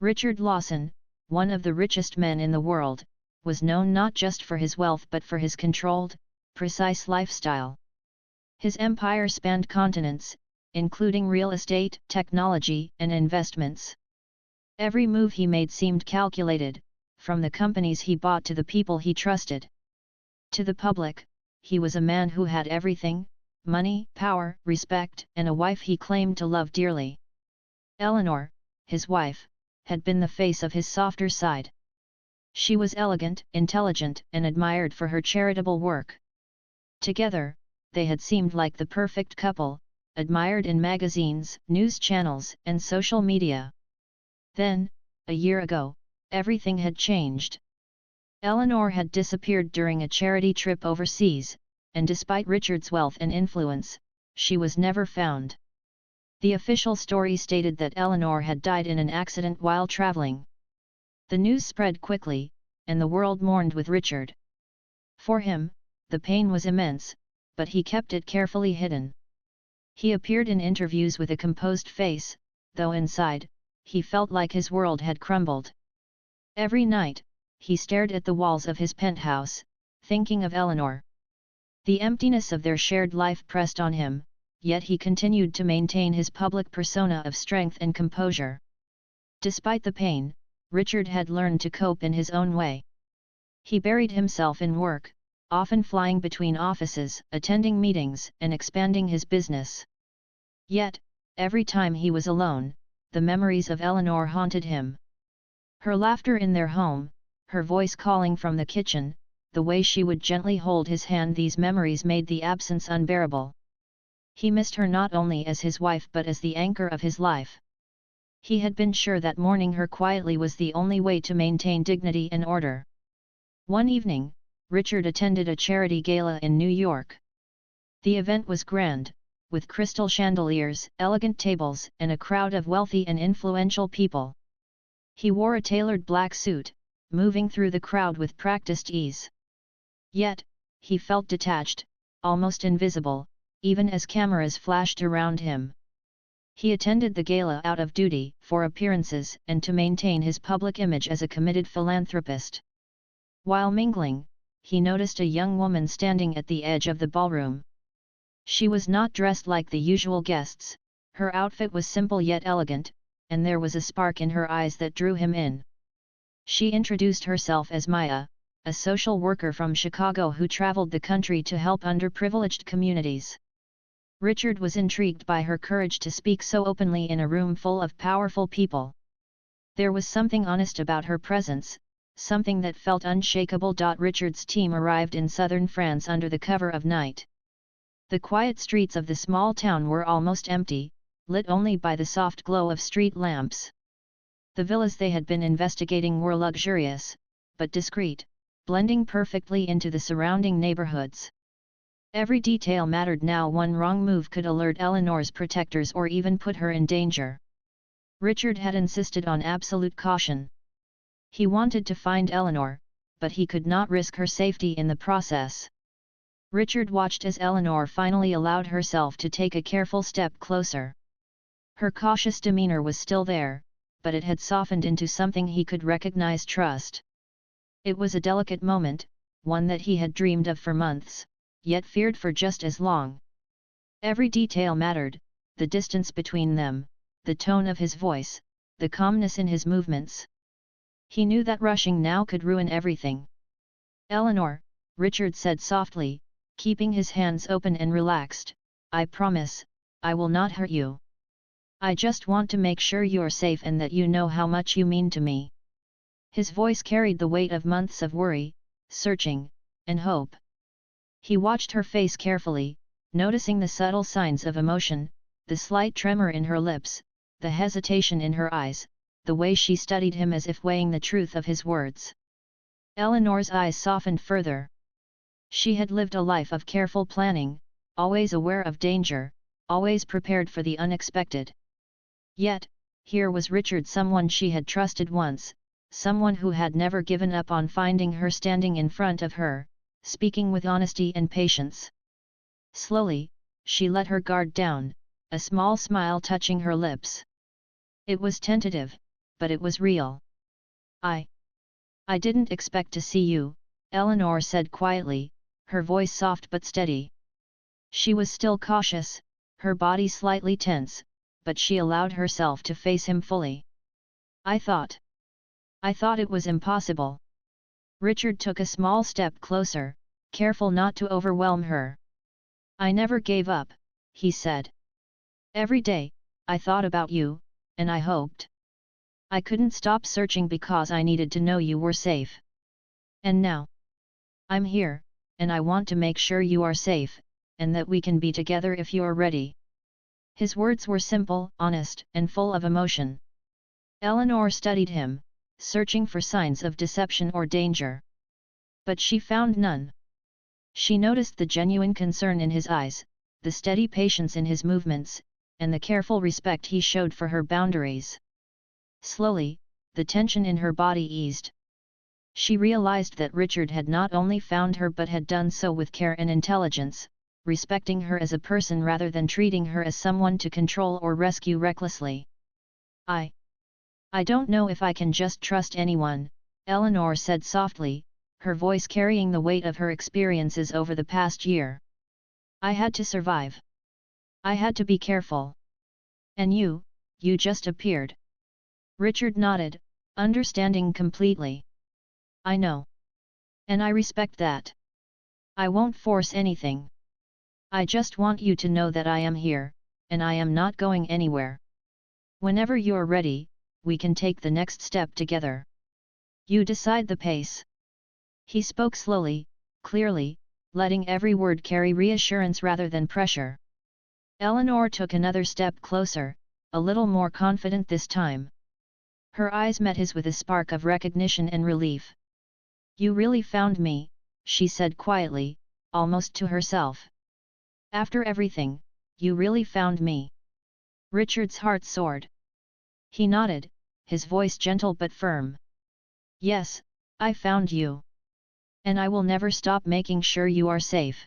Richard Lawson, one of the richest men in the world, was known not just for his wealth but for his controlled, precise lifestyle. His empire spanned continents, including real estate, technology, and investments. Every move he made seemed calculated, from the companies he bought to the people he trusted. To the public, he was a man who had everything: money, power, respect, and a wife he claimed to love dearly. Eleanor, his wife, had been the face of his softer side. She was elegant, intelligent, and admired for her charitable work. Together, they had seemed like the perfect couple, admired in magazines, news channels, and social media. Then, a year ago, everything had changed. Eleanor had disappeared during a charity trip overseas, and despite Richard's wealth and influence, she was never found. The official story stated that Eleanor had died in an accident while traveling. The news spread quickly, and the world mourned with Richard. For him, the pain was immense, but he kept it carefully hidden. He appeared in interviews with a composed face, though inside, he felt like his world had crumbled. Every night, he stared at the walls of his penthouse, thinking of Eleanor. The emptiness of their shared life pressed on him, yet he continued to maintain his public persona of strength and composure. Despite the pain, Richard had learned to cope in his own way. He buried himself in work, often flying between offices, attending meetings, and expanding his business. Yet, every time he was alone, the memories of Eleanor haunted him. Her laughter in their home, her voice calling from the kitchen, the way she would gently hold his hand, these memories made the absence unbearable. He missed her not only as his wife but as the anchor of his life. He had been sure that mourning her quietly was the only way to maintain dignity and order. One evening, Richard attended a charity gala in New York. The event was grand, with crystal chandeliers, elegant tables, and a crowd of wealthy and influential people. He wore a tailored black suit, moving through the crowd with practiced ease. Yet, he felt detached, almost invisible, even as cameras flashed around him. He attended the gala out of duty, for appearances, and to maintain his public image as a committed philanthropist. While mingling, he noticed a young woman standing at the edge of the ballroom. She was not dressed like the usual guests, her outfit was simple yet elegant, and there was a spark in her eyes that drew him in. She introduced herself as Maya, a social worker from Chicago who traveled the country to help underprivileged communities. Richard was intrigued by her courage to speak so openly in a room full of powerful people. There was something honest about her presence, something that felt unshakable. Richard's team arrived in southern France under the cover of night. The quiet streets of the small town were almost empty, lit only by the soft glow of street lamps. The villas they had been investigating were luxurious, but discreet, blending perfectly into the surrounding neighborhoods. Every detail mattered now. One wrong move could alert Eleanor's protectors or even put her in danger. Richard had insisted on absolute caution. He wanted to find Eleanor, but he could not risk her safety in the process. Richard watched as Eleanor finally allowed herself to take a careful step closer. Her cautious demeanor was still there, but it had softened into something he could recognize: trust. It was a delicate moment, one that he had dreamed of for months, yet feared for just as long. Every detail mattered: the distance between them, the tone of his voice, the calmness in his movements. He knew that rushing now could ruin everything. "Eleanor," Richard said softly, keeping his hands open and relaxed, "I promise, I will not hurt you. I just want to make sure you're safe and that you know how much you mean to me." His voice carried the weight of months of worry, searching, and hope. He watched her face carefully, noticing the subtle signs of emotion, the slight tremor in her lips, the hesitation in her eyes, the way she studied him as if weighing the truth of his words. Eleanor's eyes softened further. She had lived a life of careful planning, always aware of danger, always prepared for the unexpected. Yet, here was Richard, someone she had trusted once, someone who had never given up on finding her, standing in front of her, speaking with honesty and patience. Slowly, she let her guard down, a small smile touching her lips. It was tentative, but it was real. I didn't expect to see you, Eleanor said quietly, her voice soft but steady. She was still cautious, her body slightly tense, but she allowed herself to face him fully. I thought it was impossible. Richard took a small step closer, careful not to overwhelm her. I never gave up, he said. Every day, I thought about you, and I hoped. I couldn't stop searching because I needed to know you were safe. And now, I'm here, and I want to make sure you are safe, and that we can be together if you're ready. His words were simple, honest, and full of emotion. Eleanor studied him, searching for signs of deception or danger. But she found none. She noticed the genuine concern in his eyes, the steady patience in his movements, and the careful respect he showed for her boundaries. Slowly, the tension in her body eased. She realized that Richard had not only found her but had done so with care and intelligence, respecting her as a person rather than treating her as someone to control or rescue recklessly. I don't know if I can just trust anyone, Eleanor said softly, her voice carrying the weight of her experiences over the past year. I had to survive. I had to be careful. And you just appeared. Richard nodded, understanding completely. I know. And I respect that. I won't force anything. I just want you to know that I am here, and I am not going anywhere. Whenever you're ready, we can take the next step together. You decide the pace. He spoke slowly, clearly, letting every word carry reassurance rather than pressure. Eleanor took another step closer, a little more confident this time. Her eyes met his with a spark of recognition and relief. You really found me, she said quietly, almost to herself. After everything, you really found me. Richard's heart soared. He nodded, his voice gentle but firm. Yes, I found you. And I will never stop making sure you are safe.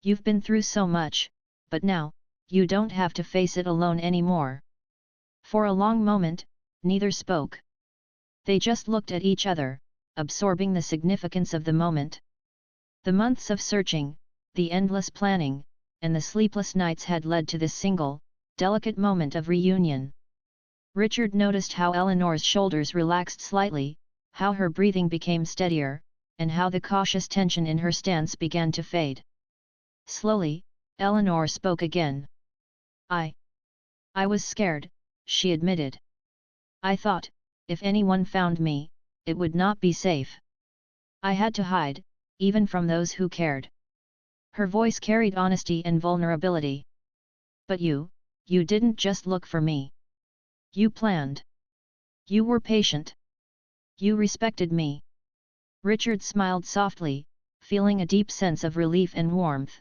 You've been through so much, but now, you don't have to face it alone anymore. For a long moment, neither spoke. They just looked at each other, absorbing the significance of the moment. The months of searching, the endless planning, and the sleepless nights had led to this single, delicate moment of reunion. Richard noticed how Eleanor's shoulders relaxed slightly, how her breathing became steadier, and how the cautious tension in her stance began to fade. Slowly, Eleanor spoke again. I was scared, she admitted. I thought, if anyone found me, it would not be safe. I had to hide, even from those who cared. Her voice carried honesty and vulnerability. But you didn't just look for me. You planned. You were patient. You respected me. Richard smiled softly, feeling a deep sense of relief and warmth.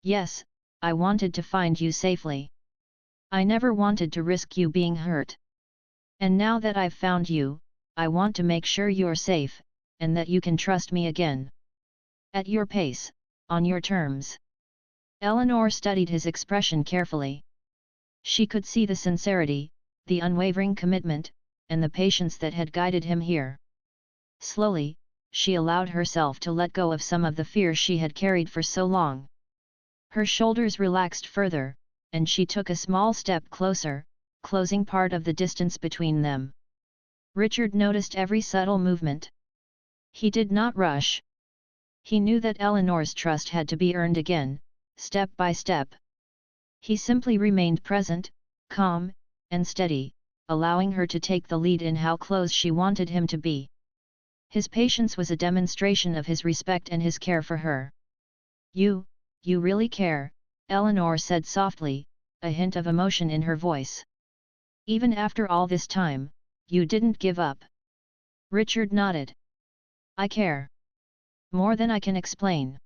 Yes, I wanted to find you safely. I never wanted to risk you being hurt. And now that I've found you, I want to make sure you're safe, and that you can trust me again. At your pace, on your terms. Eleanor studied his expression carefully. She could see the sincerity, the unwavering commitment, and the patience that had guided him here. Slowly, she allowed herself to let go of some of the fear she had carried for so long. Her shoulders relaxed further, and she took a small step closer, closing part of the distance between them. Richard noticed every subtle movement. He did not rush. He knew that Eleanor's trust had to be earned again, step by step. He simply remained present, calm, and steady, allowing her to take the lead in how close she wanted him to be. His patience was a demonstration of his respect and his care for her. You really care, Eleanor said softly, a hint of emotion in her voice. Even after all this time, you didn't give up. Richard nodded. I care. More than I can explain.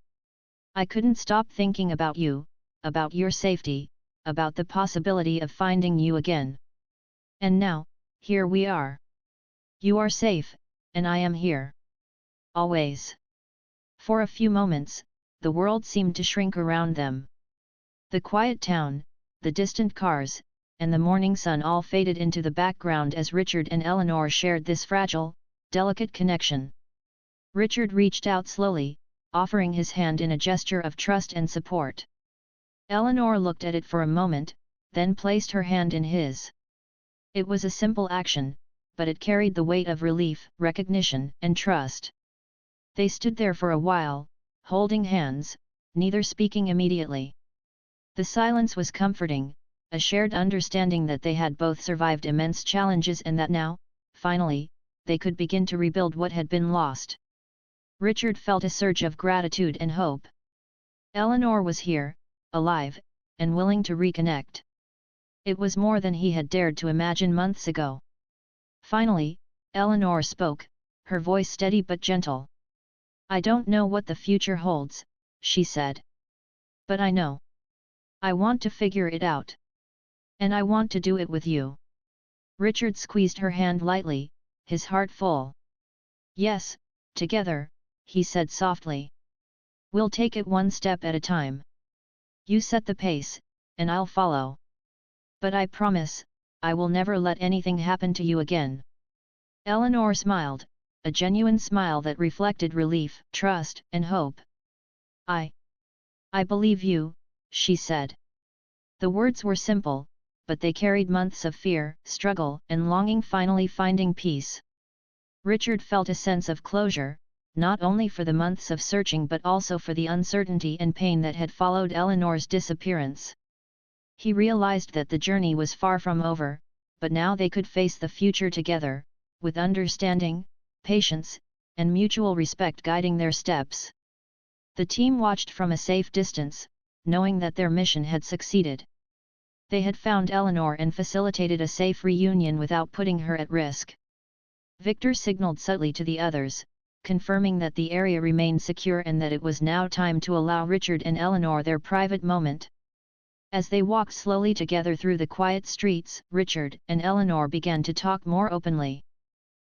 I couldn't stop thinking about you, about your safety, about the possibility of finding you again. And now, here we are. You are safe, and I am here. Always. For a few moments, the world seemed to shrink around them. The quiet town, the distant cars, and the morning sun all faded into the background as Richard and Eleanor shared this fragile, delicate connection. Richard reached out slowly, offering his hand in a gesture of trust and support. Eleanor looked at it for a moment, then placed her hand in his. It was a simple action, but it carried the weight of relief, recognition, and trust. They stood there for a while, holding hands, neither speaking immediately. The silence was comforting, a shared understanding that they had both survived immense challenges and that now, finally, they could begin to rebuild what had been lost. Richard felt a surge of gratitude and hope. Eleanor was here, alive, and willing to reconnect. It was more than he had dared to imagine months ago. Finally, Eleanor spoke, her voice steady but gentle. "I don't know what the future holds," she said. "But I know. I want to figure it out. And I want to do it with you." Richard squeezed her hand lightly, his heart full. "Yes, together," he said softly. "We'll take it one step at a time. You set the pace, and I'll follow. But I promise, I will never let anything happen to you again." Eleanor smiled, a genuine smile that reflected relief, trust, and hope. I believe you," she said. The words were simple, but they carried months of fear, struggle, and longing finally finding peace. Richard felt a sense of closure, not only for the months of searching but also for the uncertainty and pain that had followed Eleanor's disappearance. He realized that the journey was far from over, but now they could face the future together, with understanding, patience, and mutual respect guiding their steps. The team watched from a safe distance, knowing that their mission had succeeded. They had found Eleanor and facilitated a safe reunion without putting her at risk. Victor signaled subtly to the others, confirming that the area remained secure and that it was now time to allow Richard and Eleanor their private moment. As they walked slowly together through the quiet streets, Richard and Eleanor began to talk more openly.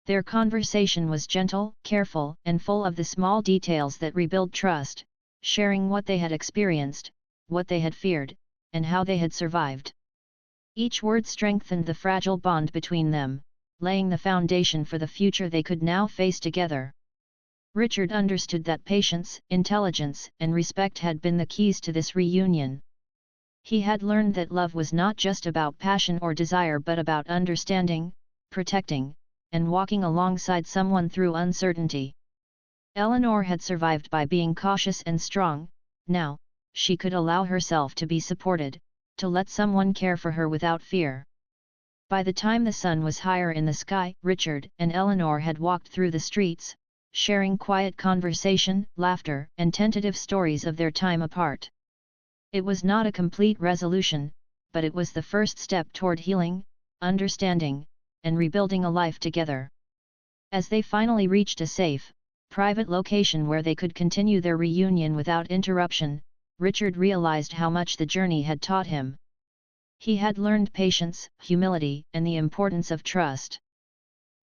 Their conversation was gentle, careful, and full of the small details that rebuild trust, sharing what they had experienced, what they had feared, and how they had survived. Each word strengthened the fragile bond between them, laying the foundation for the future they could now face together. Richard understood that patience, intelligence, and respect had been the keys to this reunion. He had learned that love was not just about passion or desire but about understanding, protecting, and walking alongside someone through uncertainty. Eleanor had survived by being cautious and strong. Now, she could allow herself to be supported, to let someone care for her without fear. By the time the sun was higher in the sky, Richard and Eleanor had walked through the streets, sharing quiet conversation, laughter, and tentative stories of their time apart. It was not a complete resolution, but it was the first step toward healing, understanding, and rebuilding a life together. As they finally reached a safe, private location where they could continue their reunion without interruption, Richard realized how much the journey had taught him. He had learned patience, humility, and the importance of trust.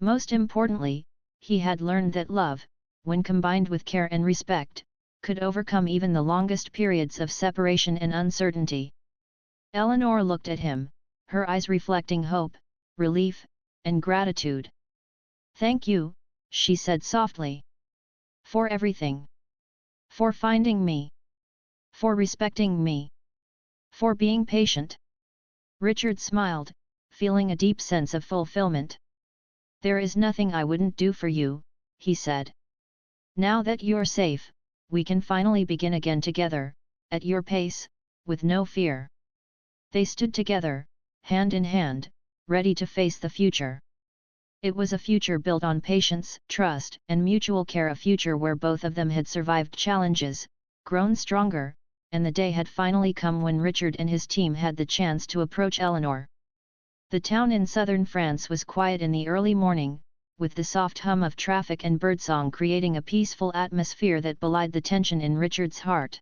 Most importantly, he had learned that love, when combined with care and respect, could overcome even the longest periods of separation and uncertainty. Eleanor looked at him, her eyes reflecting hope, relief, and gratitude. "Thank you," she said softly. "For everything. For finding me. For respecting me. For being patient." Richard smiled, feeling a deep sense of fulfillment. "There is nothing I wouldn't do for you," he said. "Now that you're safe, we can finally begin again together, at your pace, with no fear." They stood together, hand in hand, ready to face the future. It was a future built on patience, trust, and mutual care, a future where both of them had survived challenges, grown stronger, and the day had finally come when Richard and his team had the chance to approach Eleanor. The town in southern France was quiet in the early morning, with the soft hum of traffic and birdsong creating a peaceful atmosphere that belied the tension in Richard's heart.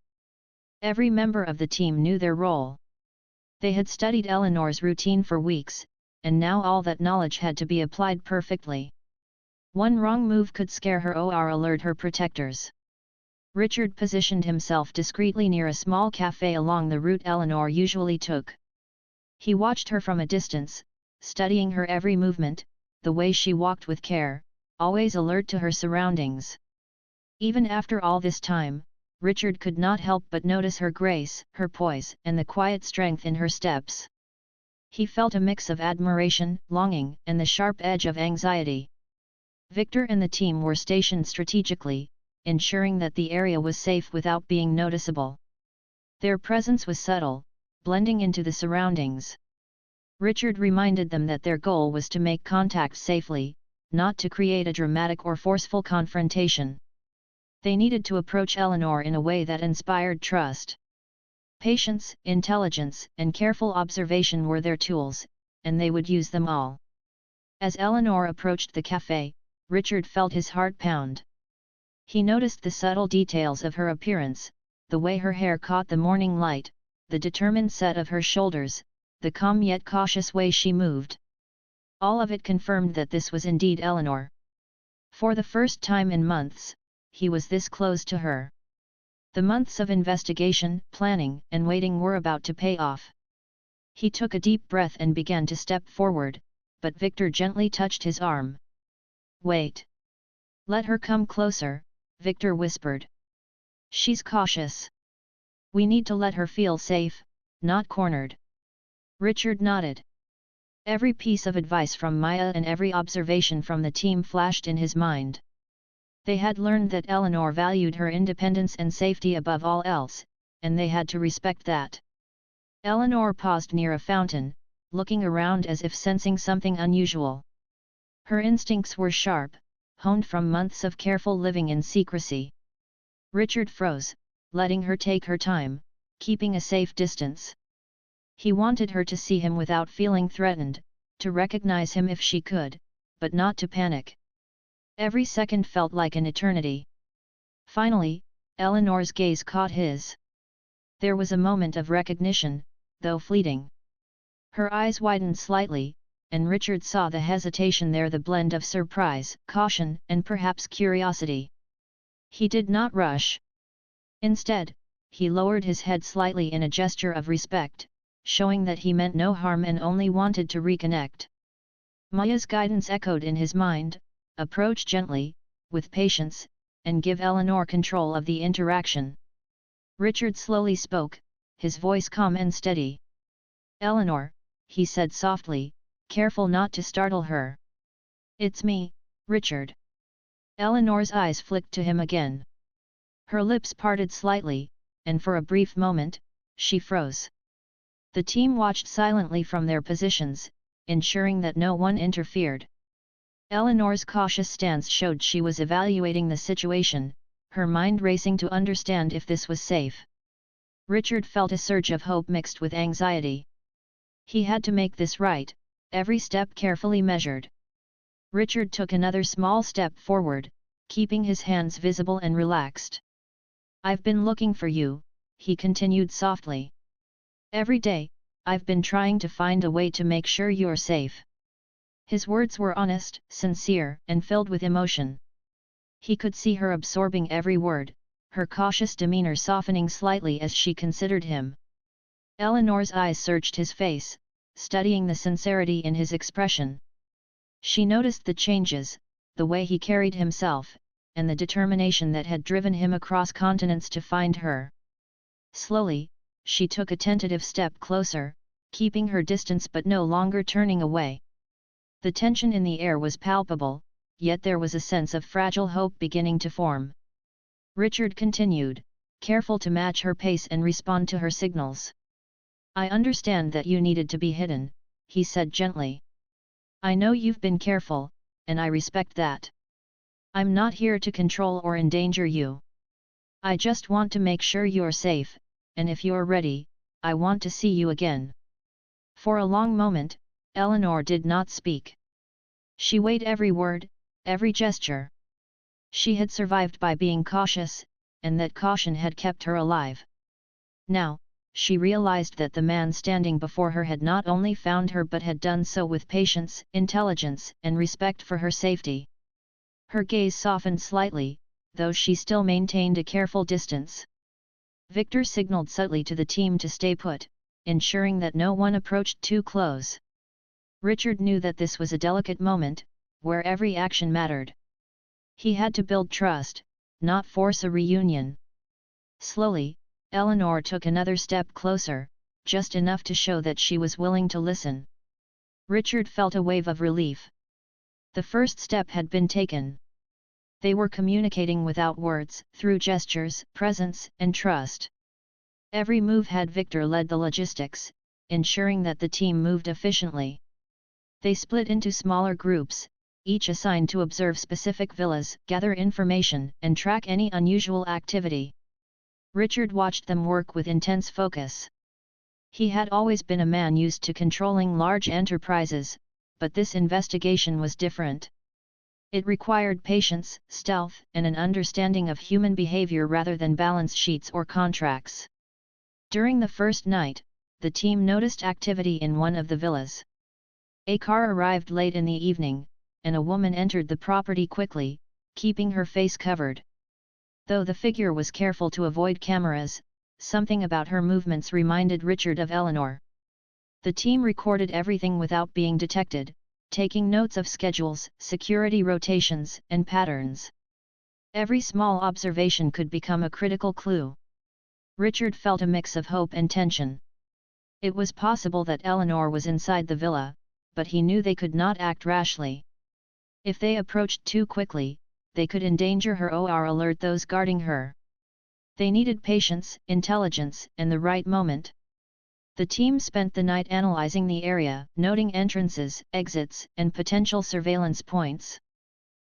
Every member of the team knew their role. They had studied Eleanor's routine for weeks, and now all that knowledge had to be applied perfectly. One wrong move could scare her or alert her protectors. Richard positioned himself discreetly near a small cafe along the route Eleanor usually took. He watched her from a distance, studying her every movement, the way she walked with care, always alert to her surroundings. Even after all this time, Richard could not help but notice her grace, her poise, and the quiet strength in her steps. He felt a mix of admiration, longing, and the sharp edge of anxiety. Victor and the team were stationed strategically, ensuring that the area was safe without being noticeable. Their presence was subtle, blending into the surroundings. Richard reminded them that their goal was to make contact safely, not to create a dramatic or forceful confrontation. They needed to approach Eleanor in a way that inspired trust. Patience, intelligence, and careful observation were their tools, and they would use them all. As Eleanor approached the cafe, Richard felt his heart pound. He noticed the subtle details of her appearance, the way her hair caught the morning light, the determined set of her shoulders, the calm yet cautious way she moved. All of it confirmed that this was indeed Eleanor. For the first time in months, he was this close to her. The months of investigation, planning, and waiting were about to pay off. He took a deep breath and began to step forward, but Victor gently touched his arm. "Wait. Let her come closer," Victor whispered. "She's cautious. We need to let her feel safe, not cornered." Richard nodded. Every piece of advice from Maya and every observation from the team flashed in his mind. They had learned that Eleanor valued her independence and safety above all else, and they had to respect that. Eleanor paused near a fountain, looking around as if sensing something unusual. Her instincts were sharp, honed from months of careful living in secrecy. Richard froze, letting her take her time, keeping a safe distance. He wanted her to see him without feeling threatened, to recognize him if she could, but not to panic. Every second felt like an eternity. Finally, Eleanor's gaze caught his. There was a moment of recognition, though fleeting. Her eyes widened slightly, and Richard saw the hesitation there, the blend of surprise, caution, and perhaps curiosity. He did not rush. Instead, he lowered his head slightly in a gesture of respect, showing that he meant no harm and only wanted to reconnect. Maya's guidance echoed in his mind: approach gently, with patience, and give Eleanor control of the interaction. Richard slowly spoke, his voice calm and steady. "Eleanor," he said softly, careful not to startle her. "It's me, Richard." Eleanor's eyes flicked to him again. Her lips parted slightly, and for a brief moment, she froze. The team watched silently from their positions, ensuring that no one interfered. Eleanor's cautious stance showed she was evaluating the situation, her mind racing to understand if this was safe. Richard felt a surge of hope mixed with anxiety. He had to make this right, every step carefully measured. Richard took another small step forward, keeping his hands visible and relaxed. "I've been looking for you," he continued softly. "Every day, I've been trying to find a way to make sure you're safe." His words were honest, sincere, and filled with emotion. He could see her absorbing every word, her cautious demeanor softening slightly as she considered him. Eleanor's eyes searched his face, studying the sincerity in his expression. She noticed the changes, the way he carried himself, and the determination that had driven him across continents to find her. Slowly, she took a tentative step closer, keeping her distance but no longer turning away. The tension in the air was palpable, yet there was a sense of fragile hope beginning to form. Richard continued, careful to match her pace and respond to her signals. "I understand that you needed to be hidden," he said gently. "I know you've been careful, and I respect that. I'm not here to control or endanger you. I just want to make sure you're safe, and if you're ready, I want to see you again." For a long moment, Eleanor did not speak. She weighed every word, every gesture. She had survived by being cautious, and that caution had kept her alive. Now, she realized that the man standing before her had not only found her but had done so with patience, intelligence, and respect for her safety. Her gaze softened slightly, though she still maintained a careful distance. Victor signaled subtly to the team to stay put, ensuring that no one approached too close. Richard knew that this was a delicate moment, where every action mattered. He had to build trust, not force a reunion. Slowly, Eleanor took another step closer, just enough to show that she was willing to listen. Richard felt a wave of relief. The first step had been taken. They were communicating without words, through gestures, presence, and trust. Every move had Victor led the logistics, ensuring that the team moved efficiently. They split into smaller groups, each assigned to observe specific villas, gather information, and track any unusual activity. Richard watched them work with intense focus. He had always been a man used to controlling large enterprises, but this investigation was different. It required patience, stealth, and an understanding of human behavior rather than balance sheets or contracts. During the first night, the team noticed activity in one of the villas. A car arrived late in the evening, and a woman entered the property quickly, keeping her face covered. Though the figure was careful to avoid cameras, something about her movements reminded Richard of Eleanor. The team recorded everything without being detected, taking notes of schedules, security rotations, and patterns. Every small observation could become a critical clue. Richard felt a mix of hope and tension. It was possible that Eleanor was inside the villa, but he knew they could not act rashly. If they approached too quickly, they could endanger her or alert those guarding her. They needed patience, intelligence, and the right moment. The team spent the night analyzing the area, noting entrances, exits, and potential surveillance points.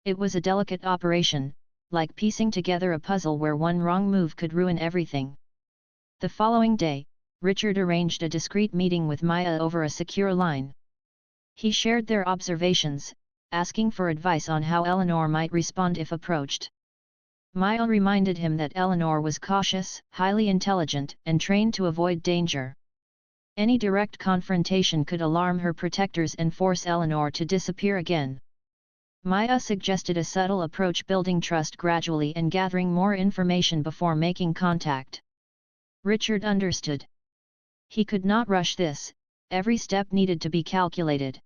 It was a delicate operation, like piecing together a puzzle where one wrong move could ruin everything. The following day, Richard arranged a discreet meeting with Maya over a secure line. He shared their observations, asking for advice on how Eleanor might respond if approached. Maya reminded him that Eleanor was cautious, highly intelligent, and trained to avoid danger. Any direct confrontation could alarm her protectors and force Eleanor to disappear again. Maya suggested a subtle approach, building trust gradually and gathering more information before making contact. Richard understood. He could not rush this, every step needed to be calculated.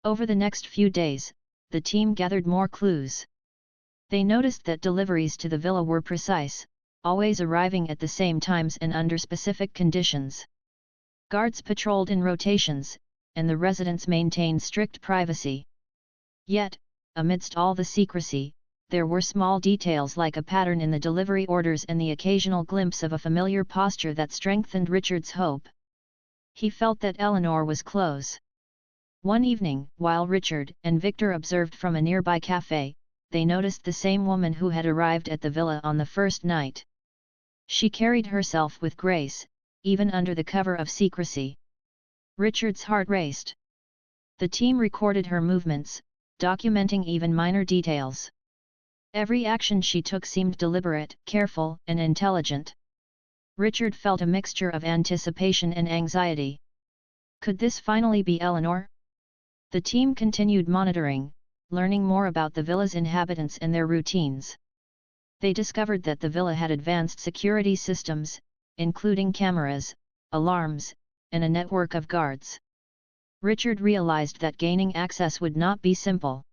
Over the next few days, the team gathered more clues. They noticed that deliveries to the villa were precise, always arriving at the same times and under specific conditions. Guards patrolled in rotations, and the residents maintained strict privacy. Yet, amidst all the secrecy, there were small details like a pattern in the delivery orders and the occasional glimpse of a familiar posture that strengthened Richard's hope. He felt that Eleanor was close. One evening, while Richard and Victor observed from a nearby cafe, they noticed the same woman who had arrived at the villa on the first night. She carried herself with grace, even under the cover of secrecy. Richard's heart raced. The team recorded her movements, documenting even minor details. Every action she took seemed deliberate, careful, and intelligent. Richard felt a mixture of anticipation and anxiety. Could this finally be Eleanor? The team continued monitoring, learning more about the villa's inhabitants and their routines. They discovered that the villa had advanced security systems, including cameras, alarms, and a network of guards. Richard realized that gaining access would not be simple.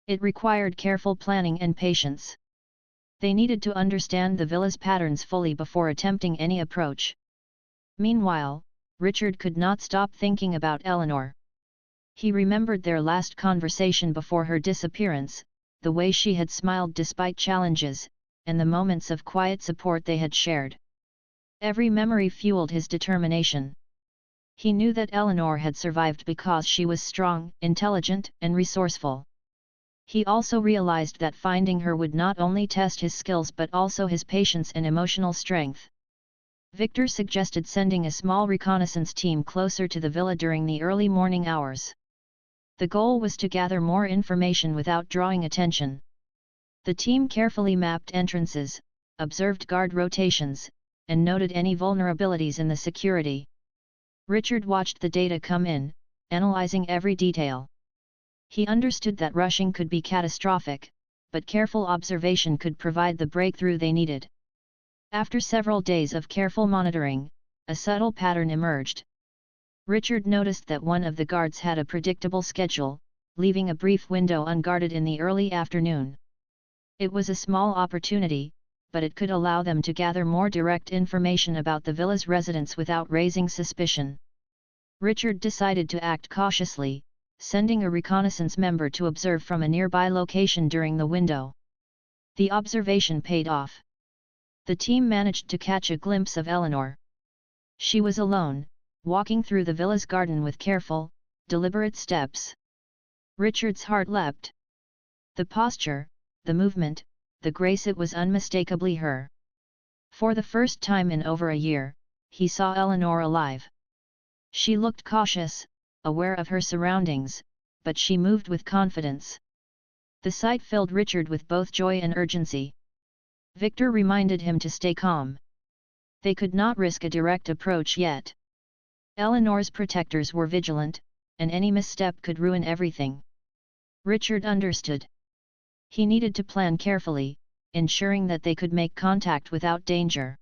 It required careful planning and patience. They needed to understand the villa's patterns fully before attempting any approach. Meanwhile, Richard could not stop thinking about Eleanor. He remembered their last conversation before her disappearance, the way she had smiled despite challenges, and the moments of quiet support they had shared. Every memory fueled his determination. He knew that Eleanor had survived because she was strong, intelligent, and resourceful. He also realized that finding her would not only test his skills but also his patience and emotional strength. Victor suggested sending a small reconnaissance team closer to the villa during the early morning hours. The goal was to gather more information without drawing attention. The team carefully mapped entrances, observed guard rotations, and noted any vulnerabilities in the security. Richard watched the data come in, analyzing every detail. He understood that rushing could be catastrophic, but careful observation could provide the breakthrough they needed. After several days of careful monitoring, a subtle pattern emerged. Richard noticed that one of the guards had a predictable schedule, leaving a brief window unguarded in the early afternoon. It was a small opportunity, but it could allow them to gather more direct information about the villa's residents without raising suspicion. Richard decided to act cautiously, sending a reconnaissance member to observe from a nearby location during the window. The observation paid off. The team managed to catch a glimpse of Eleanor. She was alone, walking through the villa's garden with careful, deliberate steps. Richard's heart leapt. The posture, the movement, the grace, it was unmistakably her. For the first time in over a year, he saw Eleanor alive. She looked cautious, aware of her surroundings, but she moved with confidence. The sight filled Richard with both joy and urgency. Victor reminded him to stay calm. They could not risk a direct approach yet. Eleanor's protectors were vigilant, and any misstep could ruin everything. Richard understood. He needed to plan carefully, ensuring that they could make contact without danger.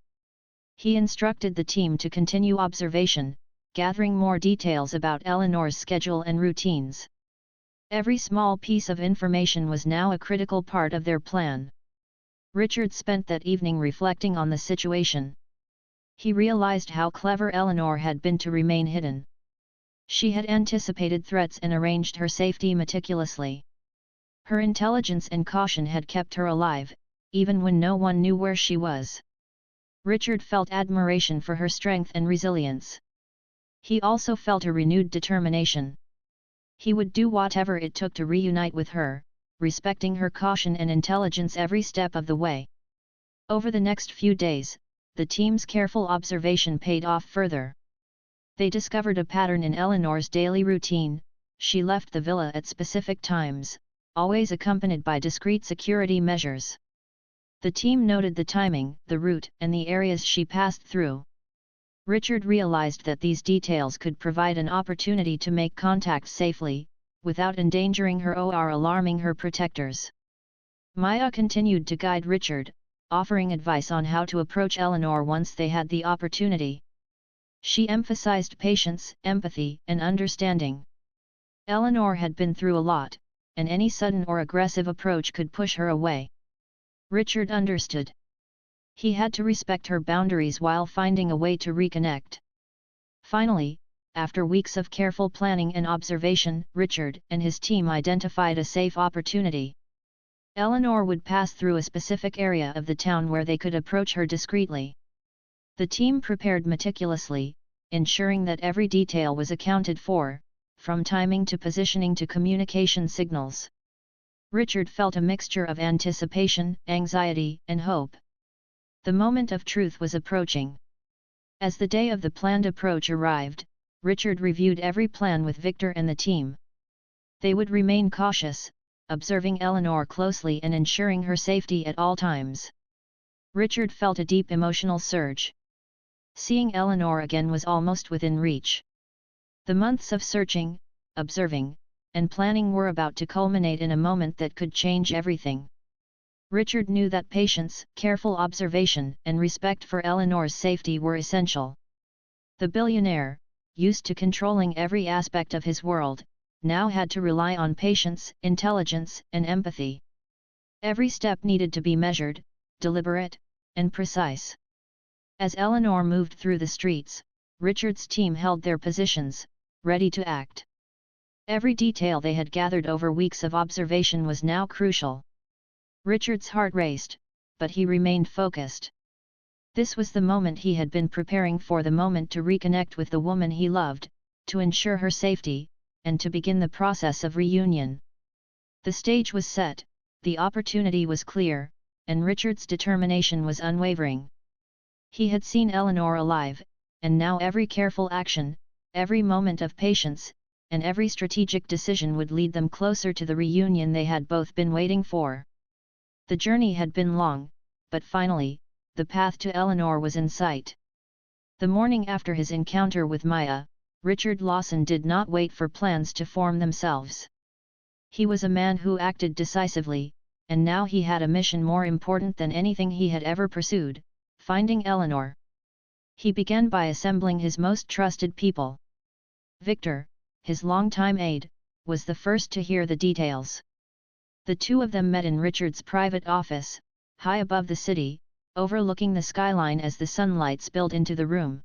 He instructed the team to continue observation, gathering more details about Eleanor's schedule and routines. Every small piece of information was now a critical part of their plan. Richard spent that evening reflecting on the situation. He realized how clever Eleanor had been to remain hidden. She had anticipated threats and arranged her safety meticulously. Her intelligence and caution had kept her alive, even when no one knew where she was. Richard felt admiration for her strength and resilience. He also felt a renewed determination. He would do whatever it took to reunite with her, respecting her caution and intelligence every step of the way. Over the next few days, the team's careful observation paid off further. They discovered a pattern in Eleanor's daily routine. She left the villa at specific times, always accompanied by discreet security measures. The team noted the timing, the route, and the areas she passed through. Richard realized that these details could provide an opportunity to make contact safely, without endangering her or alarming her protectors. Maya continued to guide Richard, offering advice on how to approach Eleanor once they had the opportunity. She emphasized patience, empathy, and understanding. Eleanor had been through a lot, and any sudden or aggressive approach could push her away. Richard understood. He had to respect her boundaries while finding a way to reconnect. Finally, after weeks of careful planning and observation, Richard and his team identified a safe opportunity. Eleanor would pass through a specific area of the town where they could approach her discreetly. The team prepared meticulously, ensuring that every detail was accounted for, from timing to positioning to communication signals. Richard felt a mixture of anticipation, anxiety, and hope. The moment of truth was approaching. As the day of the planned approach arrived, Richard reviewed every plan with Victor and the team. They would remain cautious, observing Eleanor closely and ensuring her safety at all times. Richard felt a deep emotional surge. Seeing Eleanor again was almost within reach. The months of searching, observing, and planning were about to culminate in a moment that could change everything. Richard knew that patience, careful observation, and respect for Eleanor's safety were essential. The billionaire, used to controlling every aspect of his world, now had to rely on patience, intelligence, and empathy. Every step needed to be measured, deliberate, and precise. As Eleanor moved through the streets, Richard's team held their positions, ready to act. Every detail they had gathered over weeks of observation was now crucial. Richard's heart raced, but he remained focused. This was the moment he had been preparing for, the moment to reconnect with the woman he loved, to ensure her safety, and to begin the process of reunion. The stage was set, the opportunity was clear, and Richard's determination was unwavering. He had seen Eleanor alive, and now every careful action, every moment of patience, and every strategic decision would lead them closer to the reunion they had both been waiting for. The journey had been long, but finally, the path to Eleanor was in sight. The morning after his encounter with Maya, Richard Lawson did not wait for plans to form themselves. He was a man who acted decisively, and now he had a mission more important than anything he had ever pursued: finding Eleanor. He began by assembling his most trusted people. Victor, his longtime aide, was the first to hear the details. The two of them met in Richard's private office, high above the city, overlooking the skyline as the sunlight spilled into the room.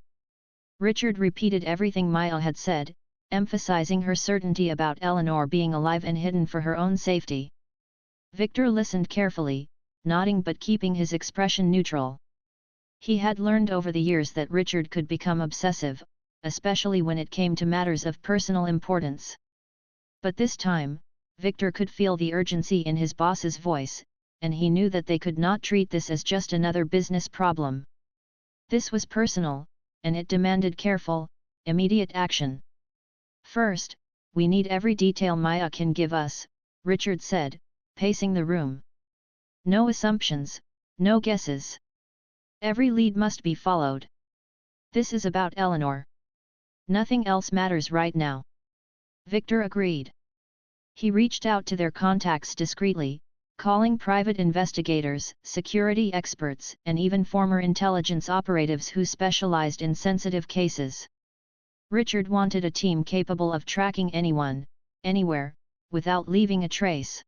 Richard repeated everything Maya had said, emphasizing her certainty about Eleanor being alive and hidden for her own safety. Victor listened carefully, nodding but keeping his expression neutral. He had learned over the years that Richard could become obsessive, especially when it came to matters of personal importance. But this time, Victor could feel the urgency in his boss's voice, and he knew that they could not treat this as just another business problem. This was personal, and it demanded careful, immediate action. First, we need every detail Maya can give us, Richard said, pacing the room. No assumptions, no guesses. Every lead must be followed. This is about Eleanor. Nothing else matters right now. Victor agreed. He reached out to their contacts discreetly, calling private investigators, security experts, and even former intelligence operatives who specialized in sensitive cases. Richard wanted a team capable of tracking anyone, anywhere, without leaving a trace.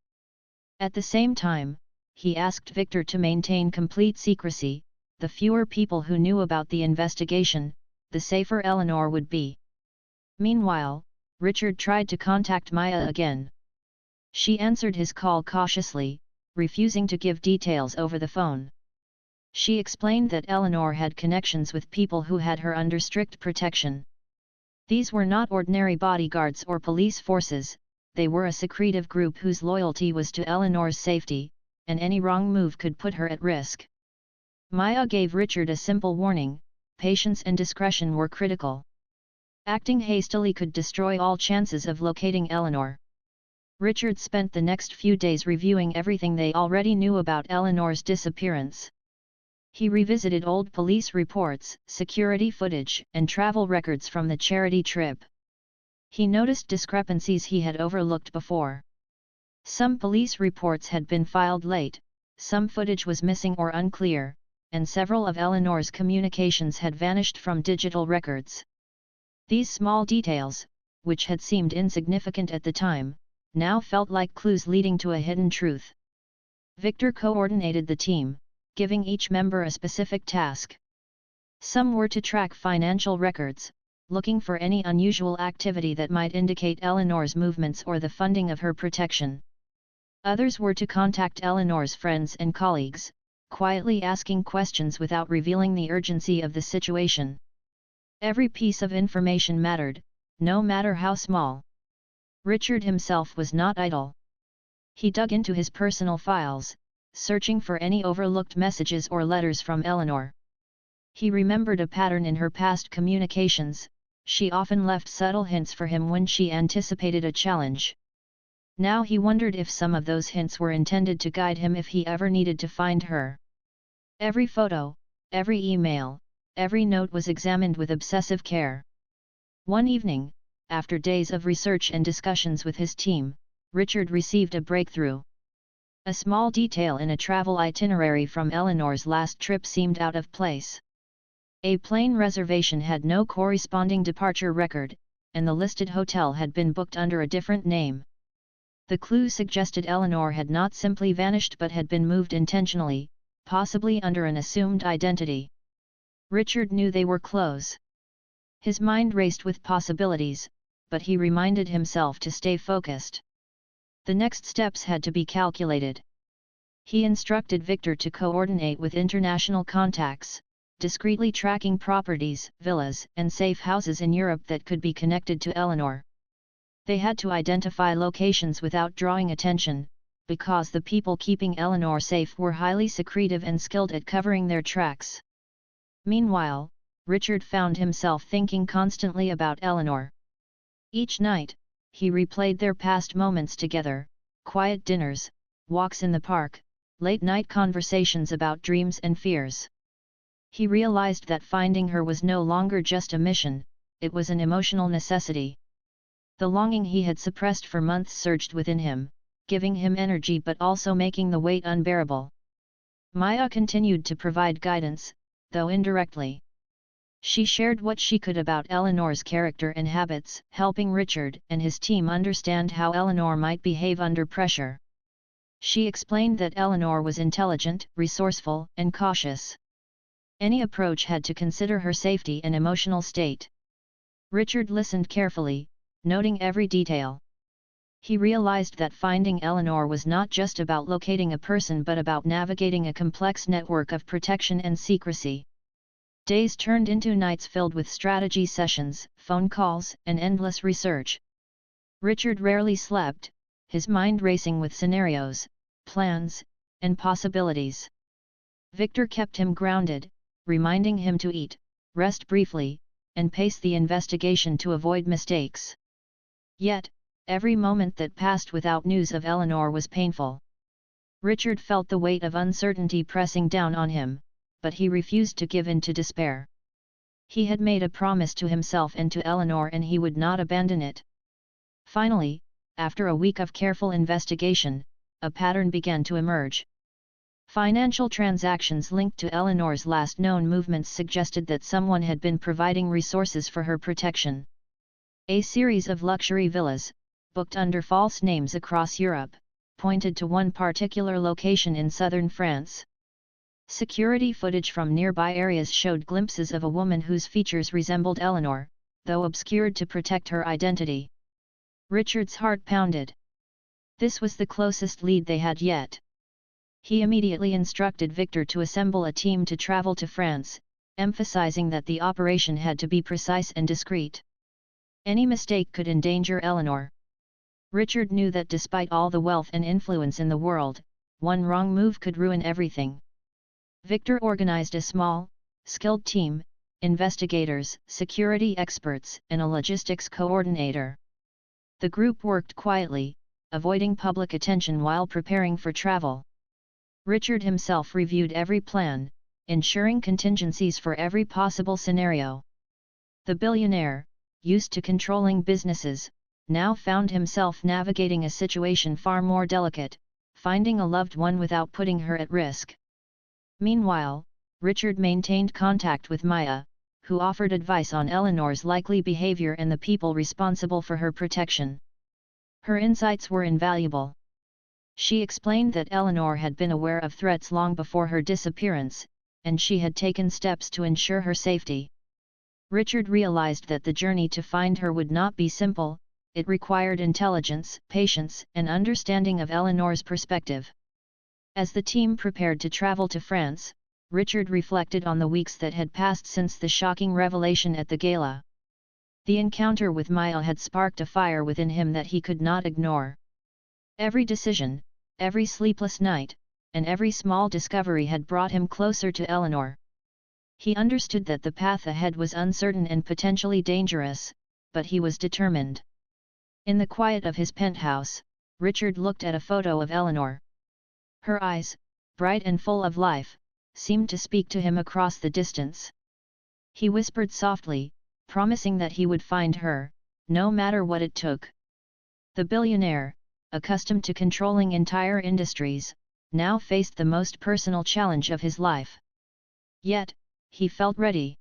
At the same time, he asked Victor to maintain complete secrecy. The fewer people who knew about the investigation, the safer Eleanor would be. Meanwhile, Richard tried to contact Maya again. She answered his call cautiously, refusing to give details over the phone. She explained that Eleanor had connections with people who had her under strict protection. These were not ordinary bodyguards or police forces, they were a secretive group whose loyalty was to Eleanor's safety, and any wrong move could put her at risk. Maya gave Richard a simple warning: patience and discretion were critical. Acting hastily could destroy all chances of locating Eleanor. Richard spent the next few days reviewing everything they already knew about Eleanor's disappearance. He revisited old police reports, security footage, and travel records from the charity trip. He noticed discrepancies he had overlooked before. Some police reports had been filed late, some footage was missing or unclear, and several of Eleanor's communications had vanished from digital records. These small details, which had seemed insignificant at the time, now felt like clues leading to a hidden truth. Victor coordinated the team, giving each member a specific task. Some were to track financial records, looking for any unusual activity that might indicate Eleanor's movements or the funding of her protection. Others were to contact Eleanor's friends and colleagues, quietly asking questions without revealing the urgency of the situation. Every piece of information mattered, no matter how small. Richard himself was not idle. He dug into his personal files, searching for any overlooked messages or letters from Eleanor. He remembered a pattern in her past communications: she often left subtle hints for him when she anticipated a challenge. Now he wondered if some of those hints were intended to guide him if he ever needed to find her. Every photo, every email, every note was examined with obsessive care. One evening, after days of research and discussions with his team, Richard received a breakthrough. A small detail in a travel itinerary from Eleanor's last trip seemed out of place. A plane reservation had no corresponding departure record, and the listed hotel had been booked under a different name. The clue suggested Eleanor had not simply vanished but had been moved intentionally, possibly under an assumed identity. Richard knew they were close. His mind raced with possibilities, but he reminded himself to stay focused. The next steps had to be calculated. He instructed Victor to coordinate with international contacts, discreetly tracking properties, villas, and safe houses in Europe that could be connected to Eleanor. They had to identify locations without drawing attention, because the people keeping Eleanor safe were highly secretive and skilled at covering their tracks. Meanwhile, Richard found himself thinking constantly about Eleanor. Each night, he replayed their past moments together: quiet dinners, walks in the park, late-night conversations about dreams and fears. He realized that finding her was no longer just a mission, it was an emotional necessity. The longing he had suppressed for months surged within him, giving him energy but also making the weight unbearable. Maya continued to provide guidance, though indirectly. She shared what she could about Eleanor's character and habits, helping Richard and his team understand how Eleanor might behave under pressure. She explained that Eleanor was intelligent, resourceful, and cautious. Any approach had to consider her safety and emotional state. Richard listened carefully, noting every detail. He realized that finding Eleanor was not just about locating a person but about navigating a complex network of protection and secrecy. Days turned into nights filled with strategy sessions, phone calls, and endless research. Richard rarely slept, his mind racing with scenarios, plans, and possibilities. Victor kept him grounded, reminding him to eat, rest briefly, and pace the investigation to avoid mistakes. Yet, every moment that passed without news of Eleanor was painful. Richard felt the weight of uncertainty pressing down on him, but he refused to give in to despair. He had made a promise to himself and to Eleanor and he would not abandon it. Finally, after a week of careful investigation, a pattern began to emerge. Financial transactions linked to Eleanor's last known movements suggested that someone had been providing resources for her protection. A series of luxury villas, booked under false names across Europe, pointed to one particular location in southern France. Security footage from nearby areas showed glimpses of a woman whose features resembled Eleanor, though obscured to protect her identity. Richard's heart pounded. This was the closest lead they had yet. He immediately instructed Victor to assemble a team to travel to France, emphasizing that the operation had to be precise and discreet. Any mistake could endanger Eleanor. Richard knew that despite all the wealth and influence in the world, one wrong move could ruin everything. Victor organized a small, skilled team, investigators, security experts, and a logistics coordinator. The group worked quietly, avoiding public attention while preparing for travel. Richard himself reviewed every plan, ensuring contingencies for every possible scenario. The billionaire, used to controlling businesses, now found himself navigating a situation far more delicate, finding a loved one without putting her at risk. Meanwhile, Richard maintained contact with Maya, who offered advice on Eleanor's likely behavior and the people responsible for her protection. Her insights were invaluable. She explained that Eleanor had been aware of threats long before her disappearance, and she had taken steps to ensure her safety. Richard realized that the journey to find her would not be simple, it required intelligence, patience, and understanding of Eleanor's perspective. As the team prepared to travel to France, Richard reflected on the weeks that had passed since the shocking revelation at the gala. The encounter with Maya had sparked a fire within him that he could not ignore. Every decision, every sleepless night, and every small discovery had brought him closer to Eleanor. He understood that the path ahead was uncertain and potentially dangerous, but he was determined. In the quiet of his penthouse, Richard looked at a photo of Eleanor. Her eyes, bright and full of life, seemed to speak to him across the distance. He whispered softly, promising that he would find her, no matter what it took. The billionaire, accustomed to controlling entire industries, now faced the most personal challenge of his life. Yet, he felt ready.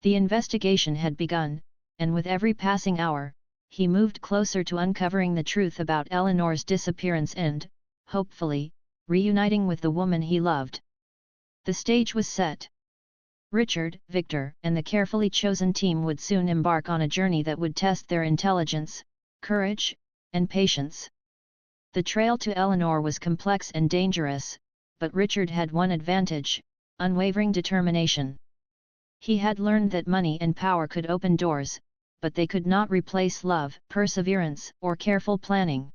The investigation had begun, and with every passing hour, he moved closer to uncovering the truth about Eleanor's disappearance and, hopefully, reuniting with the woman he loved. The stage was set. Richard, Victor, and the carefully chosen team would soon embark on a journey that would test their intelligence, courage, and patience. The trail to Eleanor was complex and dangerous, but Richard had one advantage: unwavering determination. He had learned that money and power could open doors, but they could not replace love, perseverance, or careful planning.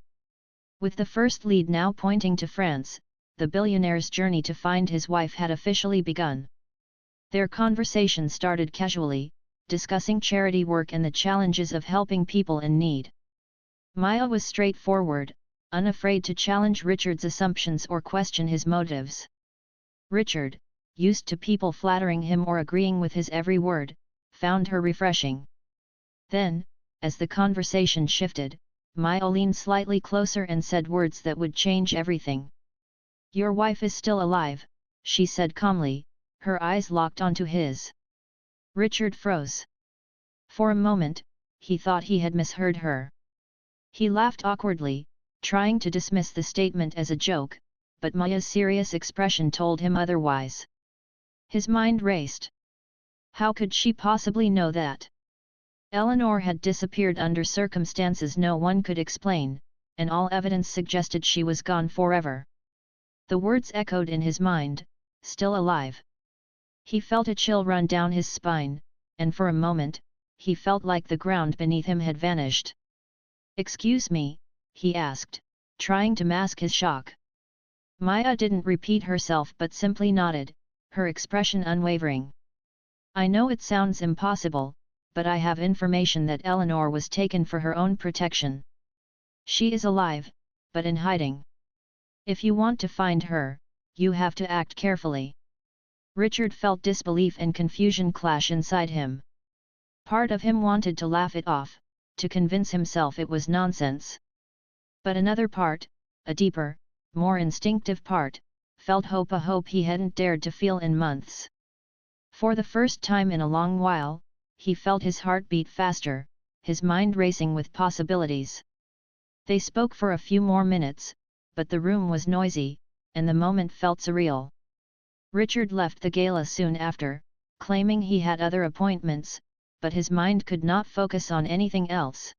With the first lead now pointing to France, the billionaire's journey to find his wife had officially begun. Their conversation started casually, discussing charity work and the challenges of helping people in need. Maya was straightforward, unafraid to challenge Richard's assumptions or question his motives. Richard, used to people flattering him or agreeing with his every word, found her refreshing. Then, as the conversation shifted, Maya leaned slightly closer and said words that would change everything. "Your wife is still alive," she said calmly, her eyes locked onto his. Richard froze. For a moment, he thought he had misheard her. He laughed awkwardly, trying to dismiss the statement as a joke, but Maya's serious expression told him otherwise. His mind raced. How could she possibly know that? Eleanor had disappeared under circumstances no one could explain, and all evidence suggested she was gone forever. The words echoed in his mind, still alive. He felt a chill run down his spine, and for a moment, he felt like the ground beneath him had vanished. "Excuse me," he asked, trying to mask his shock. Maya didn't repeat herself but simply nodded, her expression unwavering. "I know it sounds impossible, but I have information that Eleanor was taken for her own protection. She is alive, but in hiding. If you want to find her, you have to act carefully." Richard felt disbelief and confusion clash inside him. Part of him wanted to laugh it off, to convince himself it was nonsense. But another part, a deeper, more instinctive part, felt hope, a hope he hadn't dared to feel in months. For the first time in a long while, he felt his heart beat faster, his mind racing with possibilities. They spoke for a few more minutes, but the room was noisy, and the moment felt surreal. Richard left the gala soon after, claiming he had other appointments, but his mind could not focus on anything else.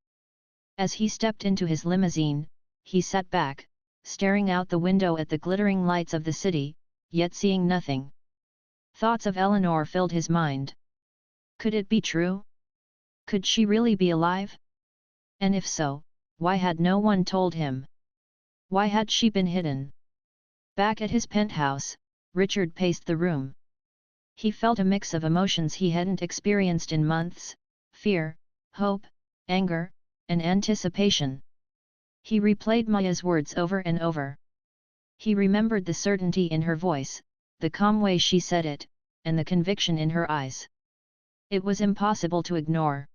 As he stepped into his limousine, he sat back, staring out the window at the glittering lights of the city, yet seeing nothing. Thoughts of Eleanor filled his mind. Could it be true? Could she really be alive? And if so, why had no one told him? Why had she been hidden? Back at his penthouse, Richard paced the room. He felt a mix of emotions he hadn't experienced in months: fear, hope, anger, and anticipation. He replayed Maya's words over and over. He remembered the certainty in her voice, the calm way she said it, and the conviction in her eyes. It was impossible to ignore.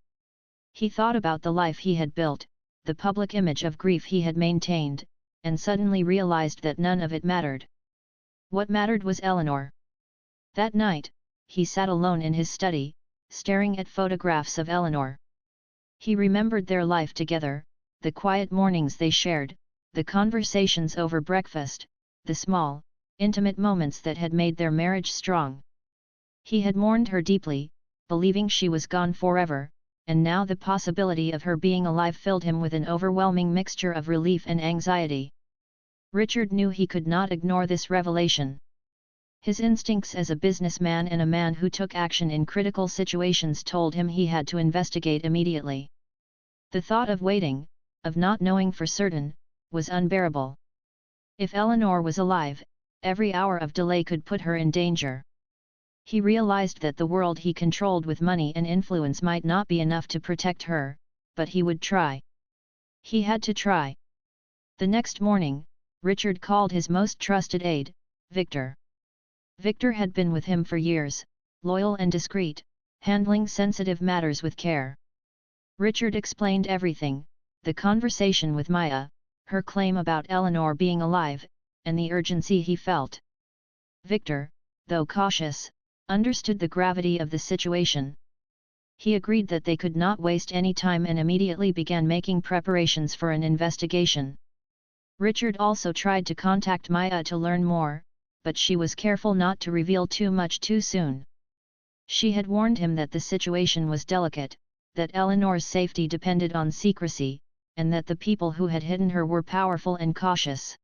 He thought about the life he had built, the public image of grief he had maintained, and suddenly realized that none of it mattered. What mattered was Eleanor. That night, he sat alone in his study, staring at photographs of Eleanor. He remembered their life together, the quiet mornings they shared, the conversations over breakfast, the small, intimate moments that had made their marriage strong. He had mourned her deeply, believing she was gone forever, and now the possibility of her being alive filled him with an overwhelming mixture of relief and anxiety. Richard knew he could not ignore this revelation. His instincts as a businessman and a man who took action in critical situations told him he had to investigate immediately. The thought of waiting, of not knowing for certain, was unbearable. If Eleanor was alive, every hour of delay could put her in danger. He realized that the world he controlled with money and influence might not be enough to protect her, but he would try. He had to try. The next morning, Richard called his most trusted aide, Victor. Victor had been with him for years, loyal and discreet, handling sensitive matters with care. Richard explained everything: the conversation with Maya, her claim about Eleanor being alive, and the urgency he felt. Victor, though cautious, understood the gravity of the situation. He agreed that they could not waste any time and immediately began making preparations for an investigation. Richard also tried to contact Maya to learn more, but she was careful not to reveal too much too soon. She had warned him that the situation was delicate, that Eleanor's safety depended on secrecy, and that the people who had hidden her were powerful and cautious.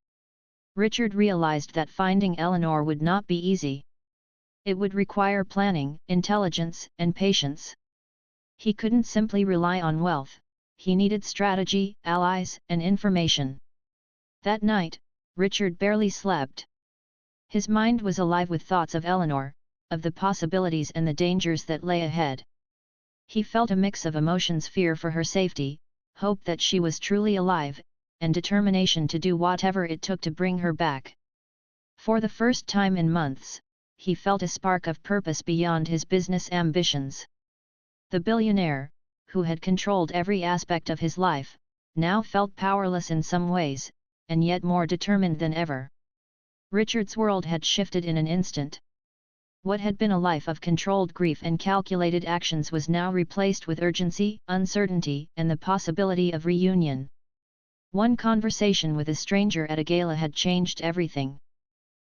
Richard realized that finding Eleanor would not be easy. It would require planning, intelligence, and patience. He couldn't simply rely on wealth, he needed strategy, allies, and information. That night, Richard barely slept. His mind was alive with thoughts of Eleanor, of the possibilities and the dangers that lay ahead. He felt a mix of emotions: fear for her safety, hope that she was truly alive, and determination to do whatever it took to bring her back. For the first time in months, he felt a spark of purpose beyond his business ambitions. The billionaire, who had controlled every aspect of his life, now felt powerless in some ways, and yet more determined than ever. Richard's world had shifted in an instant. What had been a life of controlled grief and calculated actions was now replaced with urgency, uncertainty, and the possibility of reunion. One conversation with a stranger at a gala had changed everything.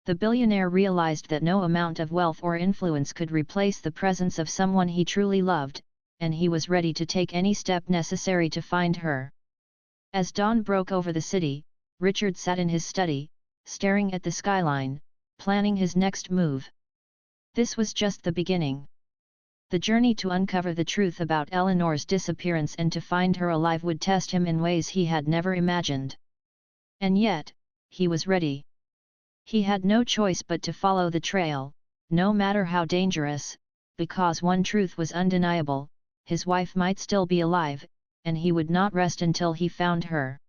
The billionaire realized that no amount of wealth or influence could replace the presence of someone he truly loved, and he was ready to take any step necessary to find her. As dawn broke over the city, Richard sat in his study, staring at the skyline, planning his next move. This was just the beginning. The journey to uncover the truth about Eleanor's disappearance and to find her alive would test him in ways he had never imagined. And yet, he was ready. He had no choice but to follow the trail, no matter how dangerous, because one truth was undeniable: his wife might still be alive, and he would not rest until he found her.